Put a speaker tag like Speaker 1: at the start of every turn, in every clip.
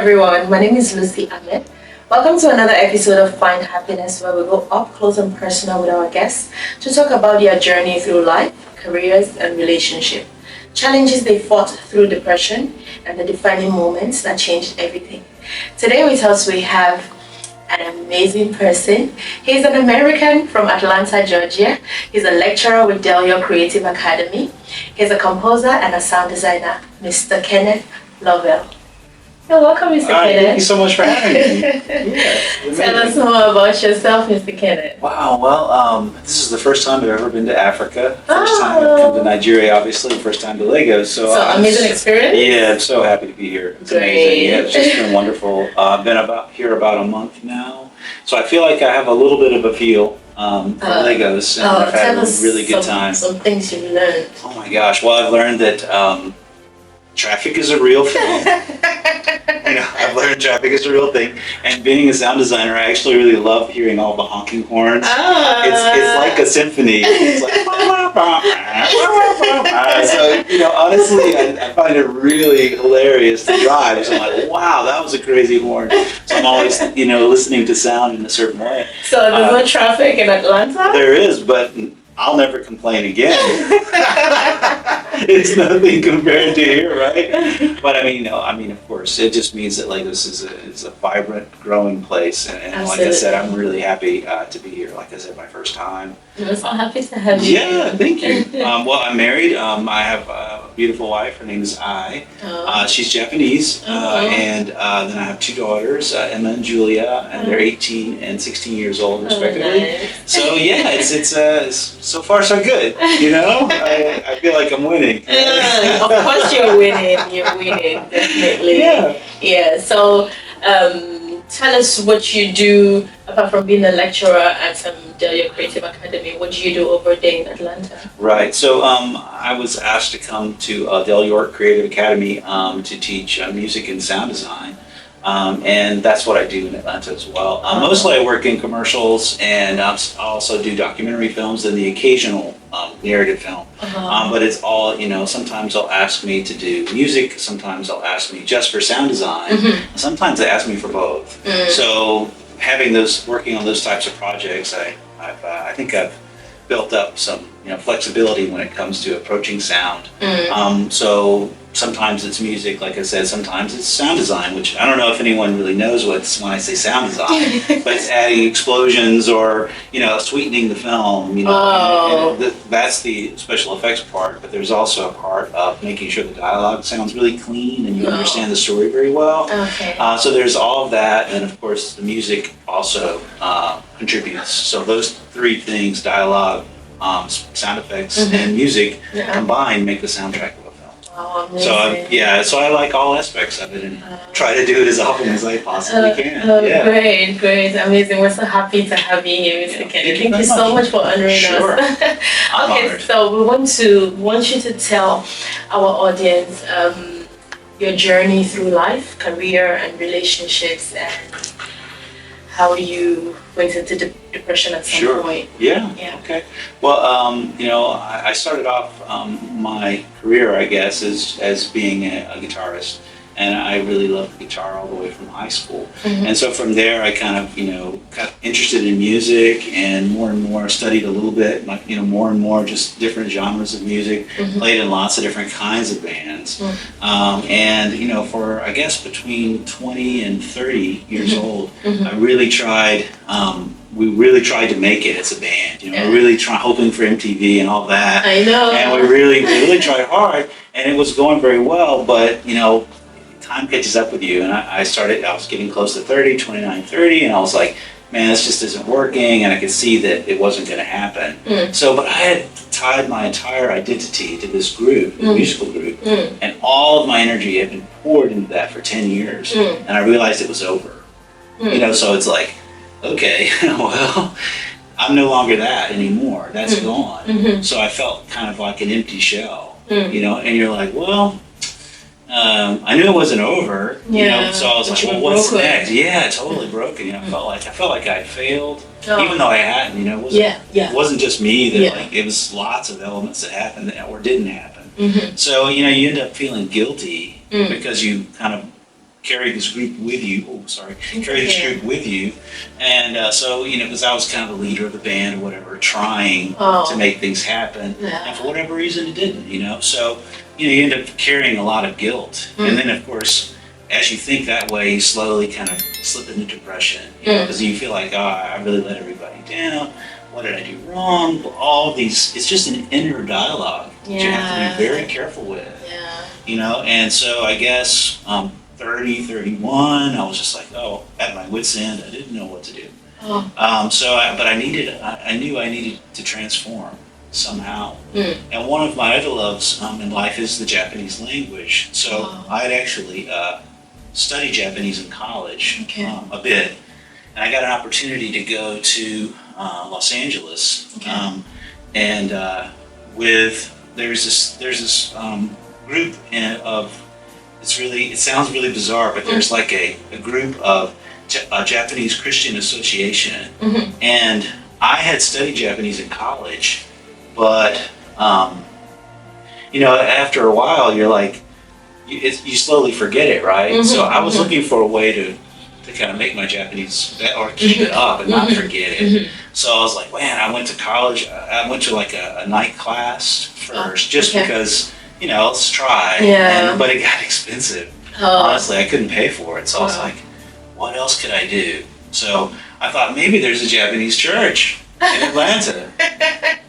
Speaker 1: everyone, my name is Lucy Ameh. Welcome to another episode of Find Happiness, where we go up close and personal with our guests to talk about their journey through life, careers, and relationship, challenges they fought through depression, and the defining moments that changed everything. Today with us we have an amazing person. He's an American from Atlanta, Georgia. He's a lecturer with Delio Creative Academy. He's a composer and a sound designer, Mr. Kenneth Lovell. You're welcome, Mr. Kenneth.
Speaker 2: Thank you so much for having me. Yeah,
Speaker 1: tell us more about yourself, Mr. Kenneth.
Speaker 2: Wow, well, this is the first time I've ever been to Africa. First time I've come to Nigeria, obviously, first time to Lagos. So
Speaker 1: amazing experience?
Speaker 2: Yeah, I'm so happy to be here. It's
Speaker 1: Great.
Speaker 2: amazing. Yeah, it's just been wonderful. I've been here about a month now. So I feel like I have a little bit of a feel from Lagos, and I've had a really good time.
Speaker 1: Some things you've learned.
Speaker 2: Oh my gosh, well, I've learned that traffic is a real thing. I've learned traffic is a real thing. And being a sound designer, I actually really love hearing all the honking horns. It's like a symphony. It's like, so, honestly, I find it really hilarious to drive. So I'm like, wow, that was a crazy horn. So I'm always, listening to sound in a certain way.
Speaker 1: So there's no traffic in Atlanta?
Speaker 2: There is, but I'll never complain again. It's nothing compared to here, right? But of course, it just means that Lagos is a vibrant, growing place, and like I said, I'm really happy to be here. Like I said, my first time.
Speaker 1: I'm so happy to have you.
Speaker 2: Yeah, thank you. Well, I'm married. I have a beautiful wife. Her name is Ai. She's Japanese, and then I have two daughters, Emma and Julia, and they're 18 and 16 years old, respectively.
Speaker 1: Nice.
Speaker 2: So yeah, it's so far so good. I feel like I'm winning.
Speaker 1: Of course you're winning. You're winning, definitely. Yeah. So tell us what you do apart from being a lecturer at Delio Creative Academy. What do you do over there in Atlanta?
Speaker 2: Right. So I was asked to come to Delio Creative Academy to teach music and sound design. And that's what I do in Atlanta as well. Mostly I work in commercials, and I also do documentary films and the occasional narrative film. But it's all, sometimes they'll ask me to do music, sometimes they'll ask me just for sound design, sometimes they ask me for both. So working on those types of projects, I think I've built up some flexibility when it comes to approaching sound. So sometimes it's music, like I said, sometimes it's sound design, which I don't know if anyone really knows what's when I say sound design, but it's adding explosions or, sweetening the film, and that's the special effects part, but there's also a part of making sure the dialogue sounds really clean and you understand the story very well.
Speaker 1: Okay.
Speaker 2: So there's all of that, and of course the music also contributes. So those three things, dialogue, sound effects, and music combined make the soundtrack of a film.
Speaker 1: Oh, amazing.
Speaker 2: So I like all aspects of it and try to do it as often as I possibly can.
Speaker 1: Great, amazing. We're so happy to have you here, Mr. Kennedy. Thank you so much for honoring us. Okay, so we want you to tell our audience your journey through life, career, and relationships, and how you went into depression at some point.
Speaker 2: Yeah. Okay. Well, I started off my career, I guess, as being a guitarist, and I really loved guitar all the way from high school. And so from there, I kind of, got interested in music and more studied a little bit, like, more and more just different genres of music, played in lots of different kinds of bands. And, for, I guess, between 20 and 30 years old, I really tried, we really tried to make it as a band, really hoping for MTV and all that.
Speaker 1: I know.
Speaker 2: And we really tried hard, and it was going very well, but, time catches up with you, and I was getting close to 30, 29, 30, and I was like, man, this just isn't working, and I could see that it wasn't going to happen. But I had tied my entire identity to this group, the musical group, and all of my energy had been poured into that for 10 years, and I realized it was over. So it's like, okay, well, I'm no longer that anymore. That's gone. So I felt kind of like an empty shell, and you're like, well, I knew it wasn't over, so I was like, well, what's next? Yeah, totally broken. I felt like I failed, even though I hadn't. It wasn't just me that it was lots of elements that happened or didn't happen. So you end up feeling guilty because you kind of carry this group with you. Oh, sorry, carry this group with you, and so because I was kind of the leader of the band or whatever, trying to make things happen, and for whatever reason it didn't. So you end up carrying a lot of guilt, and then of course, as you think that way, you slowly kind of slip into depression, because you feel like, I really let everybody down. What did I do wrong? All these, it's just an inner dialogue that you have to be very careful with. And so I guess 30, 31, I was just like, at my wit's end, I didn't know what to do. But I knew I needed to transform somehow. And one of my other loves in life is the Japanese language. So I had actually studied Japanese in college a bit. And I got an opportunity to go to Los Angeles, and there's this group of, it sounds really bizarre, but there's like a group of Japanese Christian Association, and I had studied Japanese in college, but after a while you're like, you slowly forget it, right? So I was looking for a way to kind of make my Japanese, or keep it up and not forget it. So I was like, man, I went to college, I went to like a night class first, just because, let's try. But it got expensive. Honestly, I couldn't pay for it. So I was like, what else could I do? So I thought maybe there's a Japanese church in Atlanta.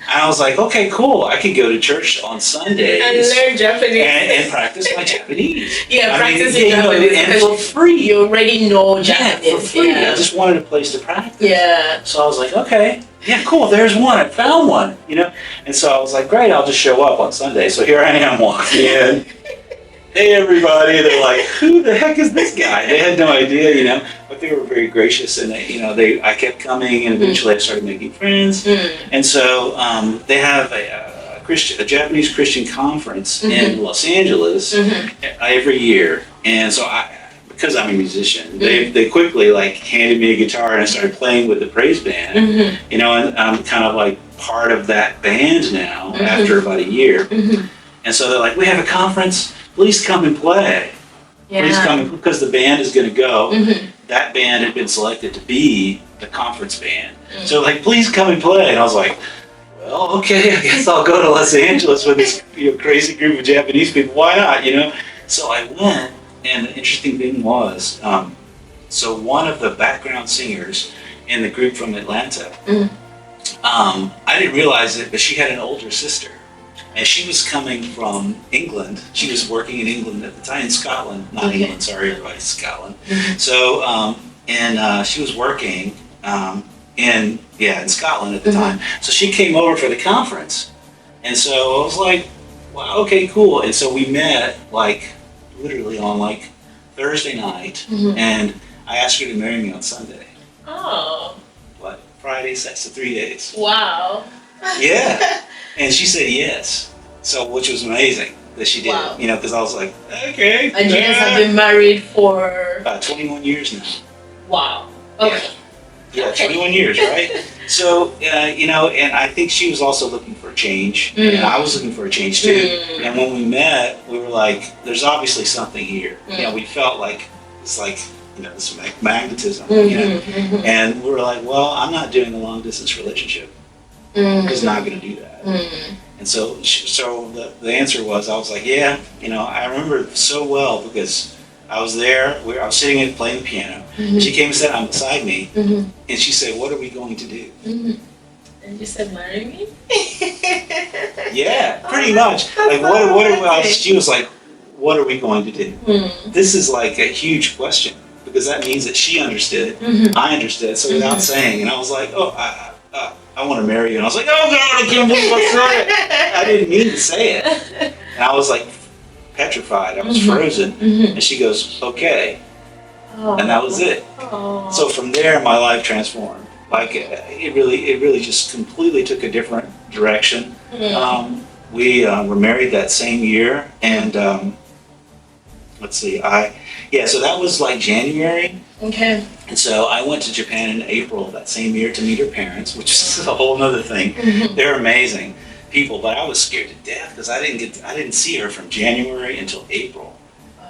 Speaker 2: And I was like, okay, cool. I could go to church on Sundays
Speaker 1: and learn Japanese
Speaker 2: and practice my Japanese.
Speaker 1: Practicing Japanese
Speaker 2: and for free.
Speaker 1: You already know Japanese.
Speaker 2: Yeah, for free. I just wanted a place to practice. So I was like, okay, cool. There's one. I found one. And so I was like, great. I'll just show up on Sunday. So here I am walking in. Hey everybody, they're like, who the heck is this guy? They had no idea, but they were very gracious, and I kept coming, and eventually I started making friends. And so they have a Japanese Christian conference in Los Angeles every year, and so because I'm a musician, they quickly handed me a guitar, and I started playing with the praise band, and I'm kind of like part of that band now after about a year. And so they're like, we have a conference. Please come and play. Please come, because the band is going to go. That band had been selected to be the conference band. So please come and play. And I was like, well, okay, I guess I'll go to Los Angeles with this crazy group of Japanese people. Why not, So I went, and the interesting thing was, so one of the background singers in the group from Atlanta, I didn't realize it, but she had an older sister. And she was coming from England. She was working in England at the time, in Scotland, not England, sorry, everybody's Scotland. So, she was working in Scotland at the time. So she came over for the conference. And so I was like, wow, okay, cool. And so we met literally on Thursday night, and I asked her to marry me on Sunday. Friday, so 3 days.
Speaker 1: Wow.
Speaker 2: Yeah. And she said yes, which was amazing that she did. Because I was like, okay.
Speaker 1: And you guys have been married for
Speaker 2: about 21 years now.
Speaker 1: Wow. Okay.
Speaker 2: Yeah, 21 years, right? So, and I think she was also looking for a change, and I was looking for a change too. And when we met, we were like, there's obviously something here. We felt like it's this magnetism. And we were like, well, I'm not doing a long distance relationship. He's not going to do that. And so the answer was, I was like, I remember it so well because I was there, I was sitting and playing the piano. She came and sat down beside me, and she said, what are we going to do?
Speaker 1: And you said, marry me?
Speaker 2: Yeah, pretty much. She was like, what are we going to do? This is a huge question, because that means that she understood, I understood, so without saying, and I was like, I want to marry you. And I was like, oh God, I can't believe I said it. I didn't mean to say it. And I was petrified. I was frozen. And she goes, okay. And that was it. So from there, my life transformed. It really just completely took a different direction. We were married that same year. And let's see, so that was January.
Speaker 1: Okay.
Speaker 2: And so I went to Japan in April of that same year to meet her parents, which is a whole other thing. They're amazing people, but I was scared to death because I didn't see her from January until April.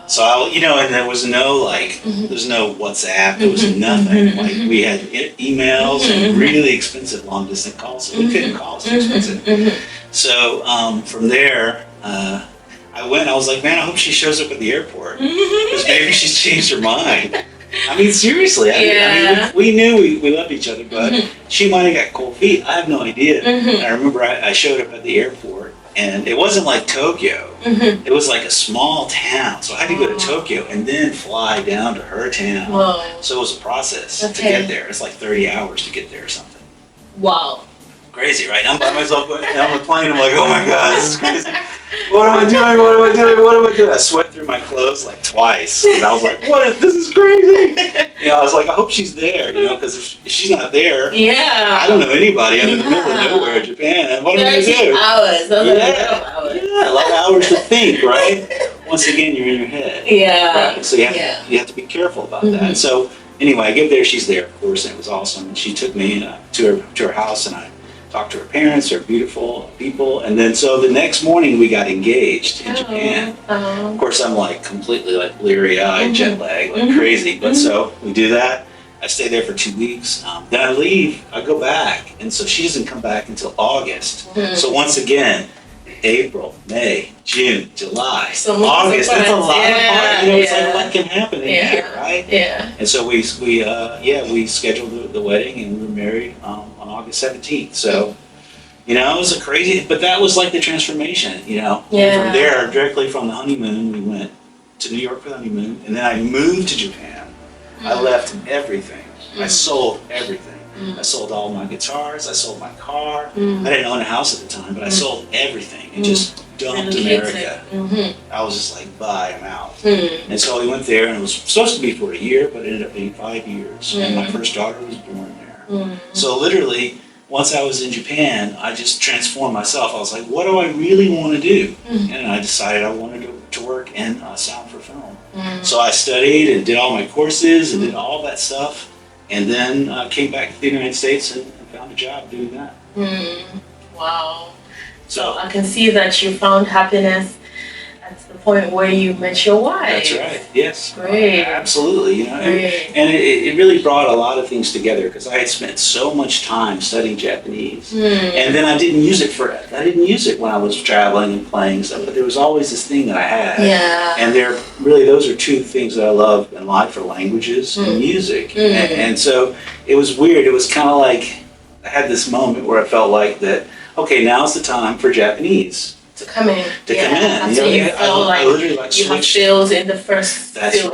Speaker 2: So and there was no there's no WhatsApp, there was nothing. Like we had emails and really expensive long distance calls, so we couldn't call, so expensive. So from there, I was like, man, I hope she shows up at the airport because maybe she's changed her mind. I mean, seriously, I mean, we knew we loved each other, but she might have got cold feet. I have no idea. And I remember I showed up at the airport. And it wasn't like Tokyo. It was like a small town. So I had to go to Tokyo and then fly down to her town.
Speaker 1: Whoa.
Speaker 2: So it was a process to get there. It's like 30 hours to get there or something.
Speaker 1: Wow.
Speaker 2: Crazy, right? I'm by myself on a plane. I'm like, oh my God, this is crazy. What am I doing? What am I doing? What am I doing? I sweat through my clothes like twice. And I was like, this is crazy. I was like, I hope she's there, because if she's not there, I don't know anybody. I'm in the middle of nowhere in Japan. What am I going to do?
Speaker 1: Hours. Those are
Speaker 2: a lot of hours to think, right? Once again, you're in your head.
Speaker 1: Yeah.
Speaker 2: Right? So you have to be careful about that. So anyway, I get there, she's there, of course, and it was awesome. And she took me to her house, and I talked to her parents. They're beautiful people. And then so the next morning we got engaged in Japan. Of course, I'm like completely like bleary-eyed, jet lag, like crazy. But so we do that. I stay there for 2 weeks. Then I leave. I go back. And so she doesn't come back until August. So once again, April, May, June, July, August. That's a lot of fun. It's like what can happen in a year, right?
Speaker 1: Yeah.
Speaker 2: And so we scheduled the wedding, and we were married on August 17th. So, it was a crazy, but that was like the transformation, And from there, directly from the honeymoon, we went to New York for the honeymoon, and then I moved to Japan. I left everything. I sold everything. I sold all my guitars. I sold my car. I didn't own a house at the time, but I sold everything and just dumped America. I was just like, bye, I'm out. And so we went there, and it was supposed to be for a year, but it ended up being 5 years. And my first daughter was born there. So literally, once I was in Japan, I just transformed myself. I was like, what do I really want to do? And I decided I wanted to work in sound for film. So I studied and did all my courses and did all that stuff. And then came back to the United States and found a job doing that.
Speaker 1: Wow. So I can see that you found happiness at the point where you met your wife.
Speaker 2: That's right. Yes.
Speaker 1: Great.
Speaker 2: Absolutely.
Speaker 1: Great.
Speaker 2: And it really brought a lot of things together because I had spent so much time studying Japanese, and then I didn't use it when I was traveling and playing stuff. But there was always this thing that I had.
Speaker 1: Yeah.
Speaker 2: And those are two things that I love in life: are languages and music. And so it was weird. It was kind of like I had this moment where I felt like that. Okay, now's the time for Japanese. To come in.
Speaker 1: So you feel like you have failed in the first field,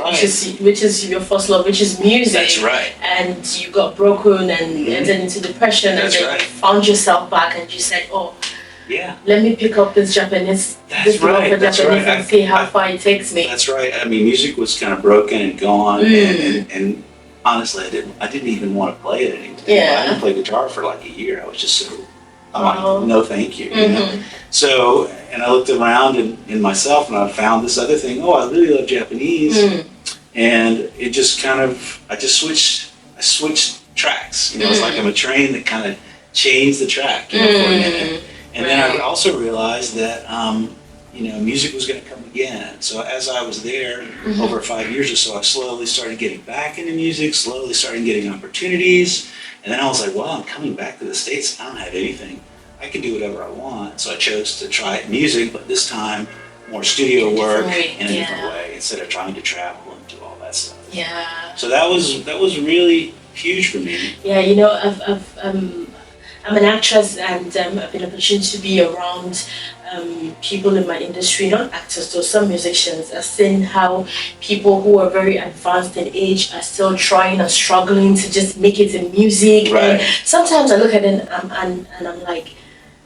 Speaker 1: which is your first love, which is music.
Speaker 2: That's right.
Speaker 1: And you got broken and entered into depression, and then you found yourself back, and you said, let me pick up this Japanese, and see how far it takes me.
Speaker 2: That's right. I mean, music was kind of broken and gone, and honestly, I didn't even want to play it anymore. I didn't play guitar for like a year. I was just so. I'm like, no, thank you. So, and I looked around in myself, and I found this other thing. Oh, I really love Japanese, and it just I switched tracks. It's like I'm a train that kind of changed the track, for a minute. And then I also realized that, music was going to come again. So as I was there over 5 years or so, I slowly started getting back into music, slowly started getting opportunities. And then I was like, well, I'm coming back to the States. I don't have anything. I can do whatever I want. So I chose to try music, but this time more studio work in a different way instead of trying to travel and do all that stuff.
Speaker 1: Yeah.
Speaker 2: So that was really huge for me.
Speaker 1: Yeah, I'm an actress, and I've been opportunity to be around people in my industry, not actors, though some musicians. I've seen how people who are very advanced in age are still trying and struggling to just make it in music.
Speaker 2: Right.
Speaker 1: And sometimes I look at it and I'm like,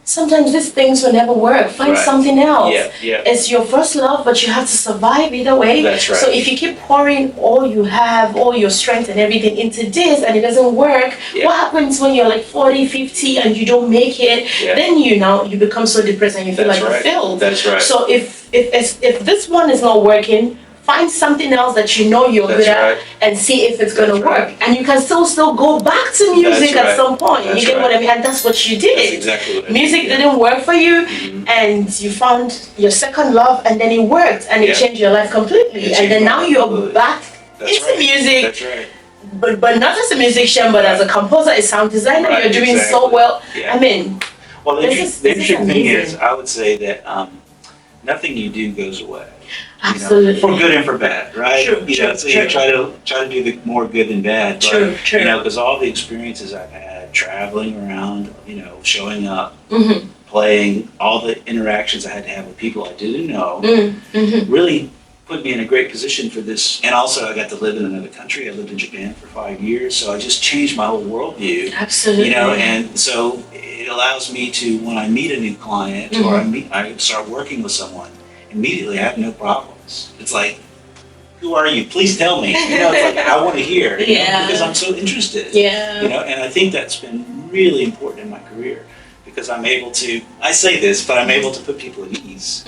Speaker 1: sometimes these things will never work. Find something else.
Speaker 2: Yeah.
Speaker 1: It's your first love, but you have to survive either way.
Speaker 2: That's right.
Speaker 1: So if you keep pouring all you have, all your strength and everything into this, and it doesn't work, what happens when you're like 40, 50 and you don't make it? Then you become so depressed and you feel like you failed.
Speaker 2: That's right.
Speaker 1: So if this one is not working, find something else that you know you're good at and see if it's going to work. And you can still go back to music at some point. You get what I mean? And that's what you did.
Speaker 2: That's exactly what I
Speaker 1: music
Speaker 2: did,
Speaker 1: didn't work for you, and you found your second love, and then it worked, and it changed your life completely. And then now you're back into music.
Speaker 2: That's right.
Speaker 1: But not as a musician, but as a composer, a sound designer, you're doing so well.
Speaker 2: Yeah.
Speaker 1: I mean,
Speaker 2: well, the interesting thing is, I would say that nothing you do goes away.
Speaker 1: Absolutely.
Speaker 2: For good and for bad, right?
Speaker 1: True,
Speaker 2: So you try to do the more good than bad. But,
Speaker 1: true.
Speaker 2: Because all the experiences I've had, traveling around, showing up,
Speaker 1: Mm-hmm.
Speaker 2: playing, all the interactions I had to have with people I didn't know,
Speaker 1: Mm-hmm.
Speaker 2: really put me in a great position for this. And also, I got to live in another country. I lived in Japan for 5 years, so I just changed my whole worldview.
Speaker 1: Absolutely.
Speaker 2: And so it allows me to, when I meet a new client or I start working with someone, immediately I have no problems. It's like, who are you? Please tell me. It's like I want to hear. Because I'm so interested.
Speaker 1: Yeah.
Speaker 2: And I think that's been really important in my career, because I'm able to. I say this, but I'm able to put people at ease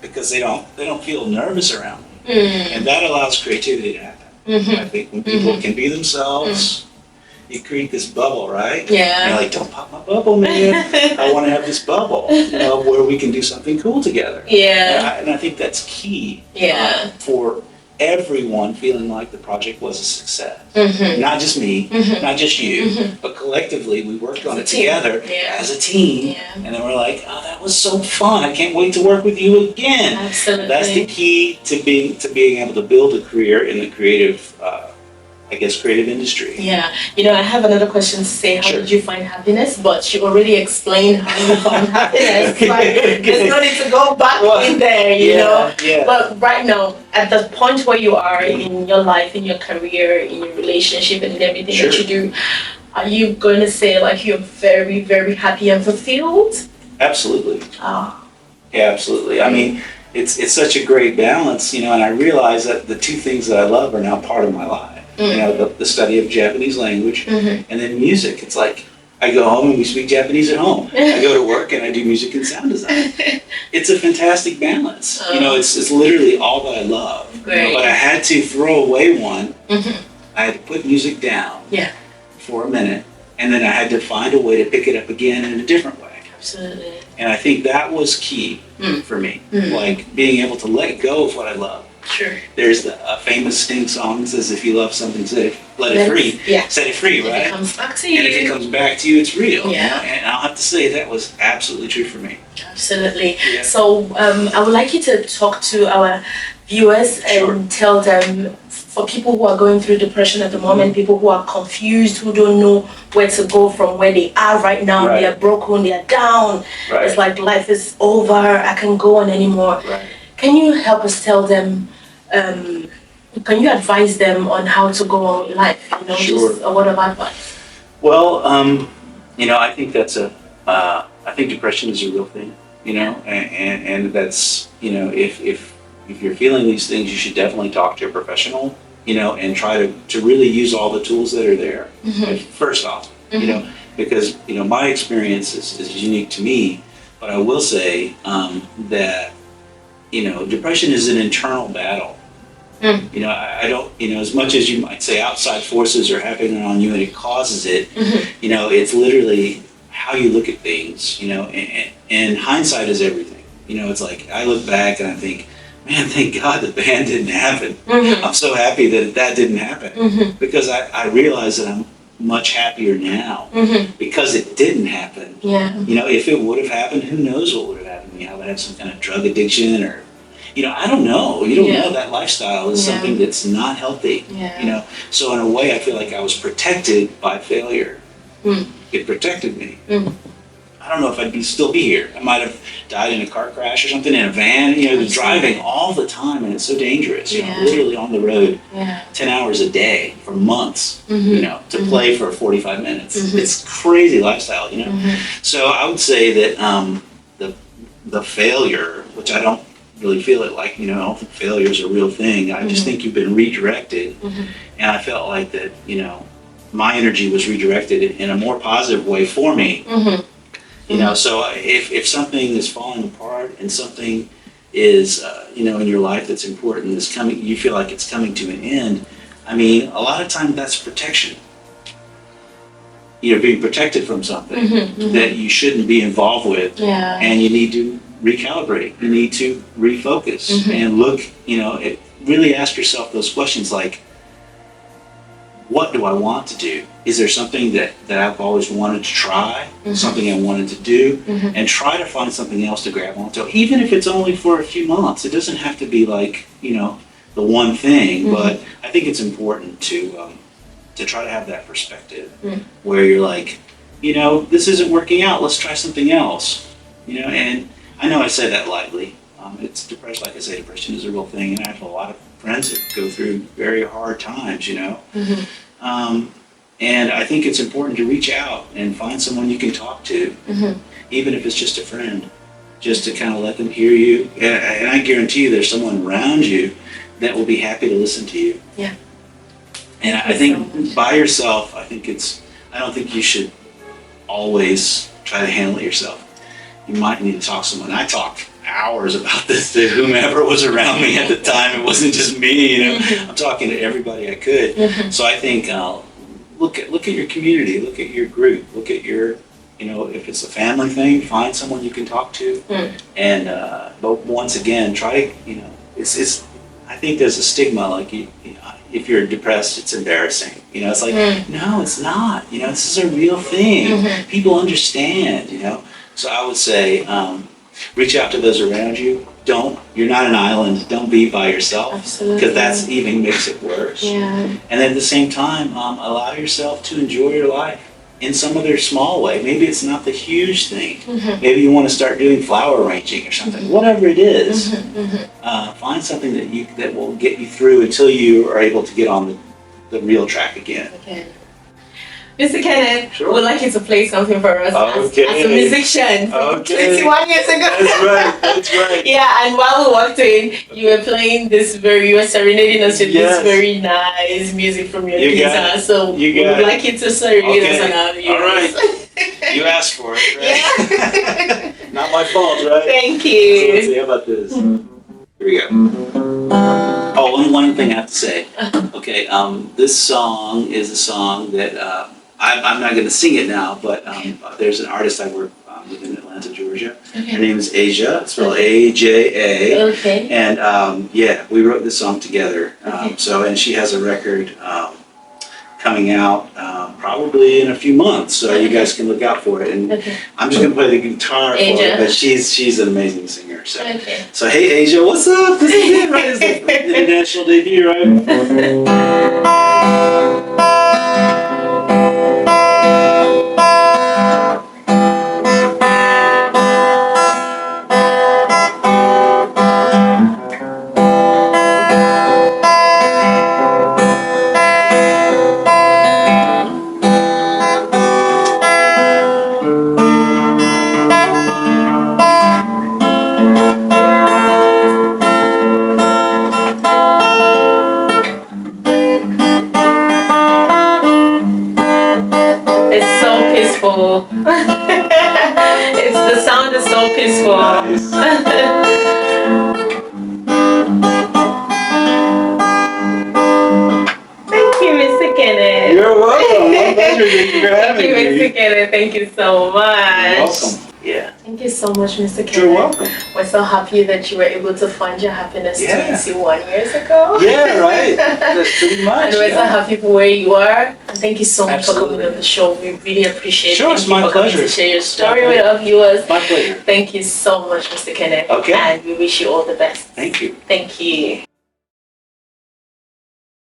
Speaker 2: because they don't feel nervous around me, and that allows creativity to happen. I think when people can be themselves. You create this bubble, right?
Speaker 1: Yeah.
Speaker 2: You're like, don't pop my bubble, man. I want to have this bubble, where we can do something cool together.
Speaker 1: Yeah.
Speaker 2: And I think that's key.
Speaker 1: Yeah.
Speaker 2: For everyone feeling like the project was a success. Not just me, not just you, but collectively we worked on it together as a team. And then we're like, oh, that was so fun. I can't wait to work with you again.
Speaker 1: Absolutely.
Speaker 2: That's the key to being able to build a career in the creative creative industry.
Speaker 1: Yeah. I have another question to say, how did you find happiness? But you already explained how you found happiness. There's no need to go back in there, you know?
Speaker 2: Yeah.
Speaker 1: But right now, at the point where you are in your life, in your career, in your relationship, and in everything that you do, are you going to say like you're very, very happy and fulfilled?
Speaker 2: Absolutely.
Speaker 1: Oh.
Speaker 2: Yeah, absolutely. I mean, it's such a great balance, and I realize that the two things that I love are now part of my life. The study of Japanese language and then music. It's like I go home and we speak Japanese at home. I go to work and I do music and sound design. It's a fantastic balance. It's literally all that I love.
Speaker 1: Great.
Speaker 2: But I had to throw away one. I had to put music down for a minute, and then I had to find a way to pick it up again in a different way.
Speaker 1: Absolutely.
Speaker 2: And I think that was key for me. Like being able to let go of what I love.
Speaker 1: Sure.
Speaker 2: There's a famous Sting song that says, if you love something, let it free.
Speaker 1: Yeah.
Speaker 2: Set it free, right?
Speaker 1: If it comes back to you.
Speaker 2: And if it comes back to you, it's real.
Speaker 1: Yeah.
Speaker 2: And I'll have to say that was absolutely true for me.
Speaker 1: Absolutely.
Speaker 2: Yeah.
Speaker 1: So I would like you to talk to our viewers and tell them, for people who are going through depression at the moment, people who are confused, who don't know where to go from where they are right now, they are broken, they are down. It's like life is over, I can't go on anymore. Can you help us tell them, can you advise them on how to go on in life? Just a word of advice.
Speaker 2: Well, I think that's I think depression is a real thing, and that's, if you're feeling these things, you should definitely talk to a professional, and try to really use all the tools that are there. First off, because, my experience is unique to me, but I will say that, depression is an internal battle. I don't, as much as you might say outside forces are happening on you and it causes it, it's literally how you look at things, and hindsight is everything. It's like I look back and I think, man, thank God the band didn't happen. I'm so happy that didn't happen because I realize that I'm much happier now because it didn't happen. If it would have happened, who knows what would have happened to me? I would have some kind of drug addiction or, I don't know. You don't know. That lifestyle is something that's not healthy. So in a way, I feel like I was protected by failure. It protected me. I don't know if I'd still be here. I might have died in a car crash or something, in a van, driving all the time, and it's so dangerous, literally on the road, 10 hours a day for months, to play for 45 minutes. It's crazy lifestyle, So I would say that the failure, which I don't really feel it like, I don't think failure is a real thing. I just think you've been redirected, and I felt like that, my energy was redirected in a more positive way for me. So if something is falling apart and something is, in your life that's important is coming, you feel like it's coming to an end, I mean, a lot of times that's protection. You're being protected from something that you shouldn't be involved with, and you need to recalibrate. You need to refocus and look, really ask yourself those questions like, what do I want to do? Is there something that I've always wanted to try, something I wanted to do, and try to find something else to grab onto, even if it's only for a few months. It doesn't have to be like, the one thing, but I think it's important to try to have that perspective where you're like, this isn't working out, let's try something else. And I know I say that lightly. It's depression, like I say, depression is a real thing, and I have a lot of friends that go through very hard times, and I think it's important to reach out and find someone you can talk to, even if it's just a friend, just to kind of let them hear you. And I guarantee you there's someone around you that will be happy to listen to you.
Speaker 1: Yeah.
Speaker 2: And I think by yourself, I don't think you should always try to handle it yourself. You might need to talk to someone. I talked hours about this to whomever was around me at the time. It wasn't just me, I'm talking to everybody I could. So I think look at your community, look at your group, look at your, if it's a family thing, find someone you can talk to. And but once again, try to, it's I think there's a stigma, like if you're depressed, it's embarrassing. It's like, no, it's not. This is a real thing. People understand. So I would say, reach out to those around you. You're not an island. Don't be by yourself.
Speaker 1: Absolutely.
Speaker 2: Because that's even makes it worse.
Speaker 1: Yeah.
Speaker 2: And at the same time, allow yourself to enjoy your life in some other small way. Maybe it's not the huge thing. Maybe you want to start doing flower arranging or something. Whatever it is, find something that will get you through until you are able to get on the real track again.
Speaker 1: Okay. Mr. Kenneth,
Speaker 2: Sure.
Speaker 1: we'd like you to play something for us as a musician from 21 years ago.
Speaker 2: That's right.
Speaker 1: Yeah, and while we walked in, you were playing you were serenading us with this very nice music from your guitar. So we would like you to serenade us on our viewers.
Speaker 2: All right. You asked for it, right?
Speaker 1: Yeah.
Speaker 2: Not my fault, right?
Speaker 1: Thank
Speaker 2: So
Speaker 1: you.
Speaker 2: let's see, how about this? Here we go. Oh, one thing I have to say. Okay, this song is a song that I'm not going to sing it now, but there's an artist I work with in Atlanta, Georgia. Her name is Aja, spelled A-J-A.
Speaker 1: Okay.
Speaker 2: And we wrote this song together. And she has a record coming out probably in a few months, so you guys can look out for it. And I'm just going to play the guitar for it, but she's an amazing singer. So hey Aja, what's up? This is it, right? It's the international debut, right?
Speaker 1: The sound is so peaceful.
Speaker 2: Nice.
Speaker 1: Thank you, Mr. Kenneth.
Speaker 2: You're welcome. My pleasure. Thank you for having me.
Speaker 1: Thank you, Mr. Kenneth. Thank you so much.
Speaker 2: You're welcome. Yeah.
Speaker 1: Thank you so much, Mr. Kenneth.
Speaker 2: You're welcome.
Speaker 1: We're so happy that you were able to find your happiness
Speaker 2: Yeah.
Speaker 1: 21 years ago.
Speaker 2: Yeah, right. That's pretty much.
Speaker 1: And we're so happy for where you are. And thank you so much for
Speaker 2: Absolutely.
Speaker 1: coming on the show. We really appreciate it.
Speaker 2: Sure, it's
Speaker 1: Thank you
Speaker 2: my
Speaker 1: for coming
Speaker 2: pleasure.
Speaker 1: to share your story with our viewers.
Speaker 2: My pleasure.
Speaker 1: Thank you so much, Mr. Kenneth.
Speaker 2: Okay.
Speaker 1: And we wish you all the best.
Speaker 2: Thank you.
Speaker 1: Thank you.